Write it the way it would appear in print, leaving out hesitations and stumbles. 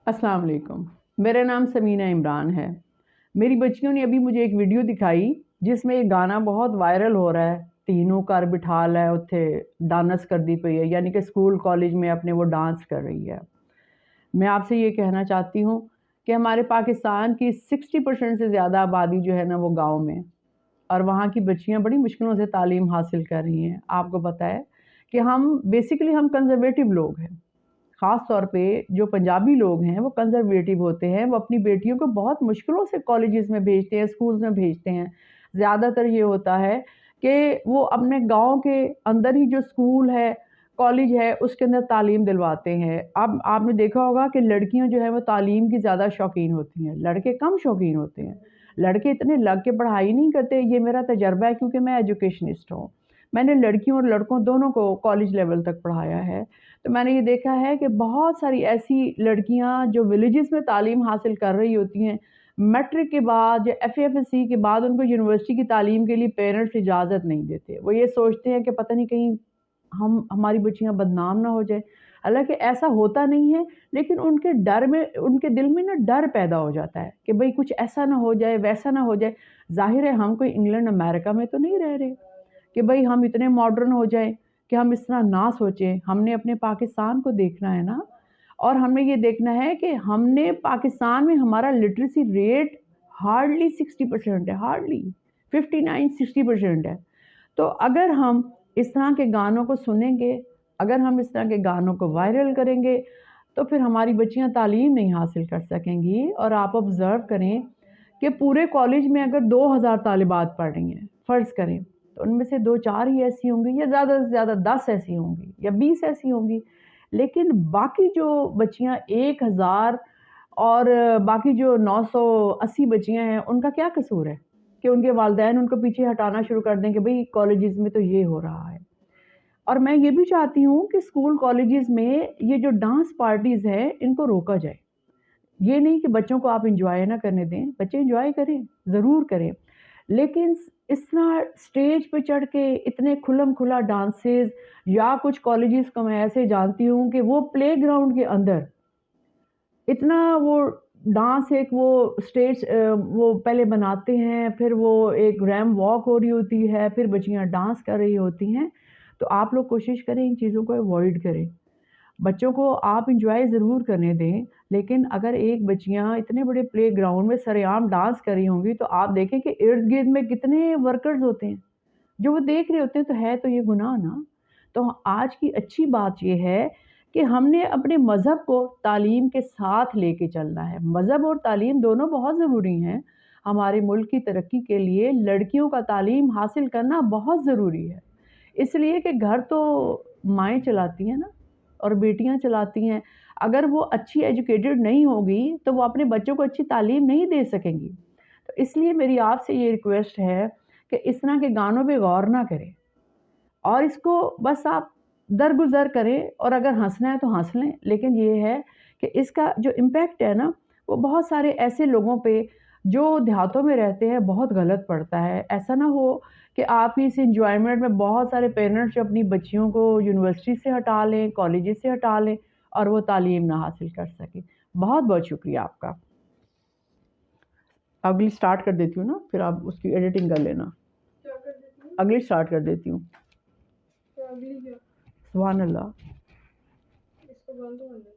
अस्सलाम वालेकुम। मेरा नाम समीना इमरान है। मेरी बच्चियों ने अभी मुझे एक वीडियो दिखाई जिसमें एक गाना बहुत वायरल हो रहा है, तीनों कर बिठा लै उत्थे डांस करदी पई है, यानी कि स्कूल कॉलेज में अपने वो डांस कर रही है। मैं आपसे ये कहना चाहती हूँ कि हमारे पाकिस्तान की 60% से ज़्यादा आबादी जो है ना वो गाँव में, और वहाँ की बच्चियाँ बड़ी मुश्किलों से तालीम हासिल कर रही हैं। आपको पता है कि हम कंज़र्वेटिव लोग हैं। ख़ास तौर पे जो पंजाबी लोग हैं वो कंज़र्वेटिव होते हैं, वो अपनी बेटियों को बहुत मुश्किलों से कॉलेजेस में भेजते हैं, स्कूल्स में भेजते हैं। ज़्यादातर ये होता है कि वो अपने गाँव के अंदर ही जो स्कूल है, कॉलेज है, उसके अंदर तालीम दिलवाते हैं। अब आपने देखा होगा कि लड़कियाँ जो हैं वो तालीम की ज़्यादा शौकीन होती हैं, लड़के कम शौकीन होते हैं। लड़के इतने लग के पढ़ाई नहीं करते, ये मेरा तजुर्बा है क्योंकि मैं एजुकेशनिस्ट हूँ। मैंने लड़कियों और लड़कों दोनों को कॉलेज लेवल तक पढ़ाया है। तो मैंने ये देखा है कि बहुत सारी ऐसी लड़कियां जो विलेजेस में तालीम हासिल कर रही होती हैं, मैट्रिक के बाद या एफएफएससी के बाद उनको यूनिवर्सिटी की तालीम के लिए पेरेंट्स इजाज़त नहीं देते। वो ये सोचते हैं कि पता नहीं कहीं हमारी बच्चियां बदनाम ना हो जाए। हालांकि ऐसा होता नहीं है, लेकिन उनके दिल में ना डर पैदा हो जाता है कि भाई कुछ ऐसा ना हो जाए, वैसा ना हो जाए। ज़ाहिर है हम कोई इंग्लैंड अमेरिका में तो नहीं रह रहे कि भाई हम इतने मॉडर्न हो जाएं कि हम इस तरह ना सोचें। हमने अपने पाकिस्तान को देखना है ना, और हमें ये देखना है कि हमने पाकिस्तान में हमारा लिटरेसी रेट हार्डली 60% है, हार्डली 59-60% है। तो अगर हम इस तरह के गानों को सुनेंगे, अगर हम इस तरह के गानों को वायरल करेंगे, तो फिर हमारी बच्चियां तालीम नहीं हासिल कर सकेंगी। और आप ऑब्ज़र्व करें कि पूरे कॉलेज में अगर 2000 तालिबात पढ़ रही हैं, फ़र्ज़ करें, तो उनमें से 2-4 ही ऐसी होंगी, या ज़्यादा से ज़्यादा 10 ऐसी होंगी या 20 ऐसी होंगी। लेकिन बाकी जो बच्चियाँ 1000 और बाकी जो 980 बच्चियाँ हैं, उनका क्या कसूर है कि उनके वालिदैन उनको पीछे हटाना शुरू कर दें कि भई कॉलेजेस में तो ये हो रहा है। और मैं ये भी चाहती हूँ कि स्कूल कॉलेजेस में ये जो डांस पार्टीज़ हैं, इनको रोका जाए। ये नहीं कि बच्चों को आप एन्जॉय ना करने दें, बच्चे एन्जॉय करें, ज़रूर करें। लेकिन इस तरह स्टेज पे चढ़ के इतने खुल्लम-खुला डांसेज़, या कुछ कॉलेजेस को मैं ऐसे जानती हूँ कि वो प्लेग्राउंड के अंदर इतना वो डांस, एक वो स्टेज वो पहले बनाते हैं, फिर वो एक रैंप वॉक हो रही होती है, फिर बच्चियाँ डांस कर रही होती हैं। तो आप लोग कोशिश करें इन चीज़ों को अवॉइड करें। बच्चों को आप एन्जॉय ज़रूर करने दें, लेकिन अगर एक बच्चियाँ इतने बड़े प्लेग्राउंड में सरेआम डांस कर रही होंगी, तो आप देखें कि इर्द-गिर्द में कितने वर्कर्स होते हैं, जो वो देख रहे होते हैं। तो है तो ये गुनाह ना। तो आज की अच्छी बात ये है कि हमने अपने मज़हब को तालीम के साथ लेके चलना है। मज़हब और तालीम दोनों बहुत ज़रूरी हैं। हमारे मुल्क की तरक्की के लिए लड़कियों का तालीम हासिल करना बहुत ज़रूरी है। इसलिए कि घर तो माएँ चलाती हैं ना, और बेटियाँ चलाती हैं। अगर वो अच्छी एजुकेटेड नहीं होगी, तो वो अपने बच्चों को अच्छी तालीम नहीं दे सकेंगी। तो इसलिए मेरी आपसे ये रिक्वेस्ट है कि इस तरह के गानों पे गौर ना करें, और इसको बस आप दरगुज़र करें, और अगर हँसना है तो हँस लें। लेकिन ये है कि इसका जो इम्पैक्ट है ना, वो बहुत सारे ऐसे लोगों पे जो देहातों में रहते हैं बहुत गलत पड़ता है। ऐसा ना हो कि आप इस एन्जॉयमेंट में बहुत सारे पेरेंट्स जो अपनी बच्चियों को यूनिवर्सिटी से हटा लें, कॉलेजेस से हटा लें, और वो तालीम ना हासिल कर सकें। बहुत-बहुत शुक्रिया आपका। अगली स्टार्ट कर देती हूँ ना, फिर आप उसकी एडिटिंग कर लेना। क्या कर देती हूँ? अगली स्टार्ट कर देती हूँ। क्या अगली क्या? सुभान अल्लाह। इसको बंद कर दे।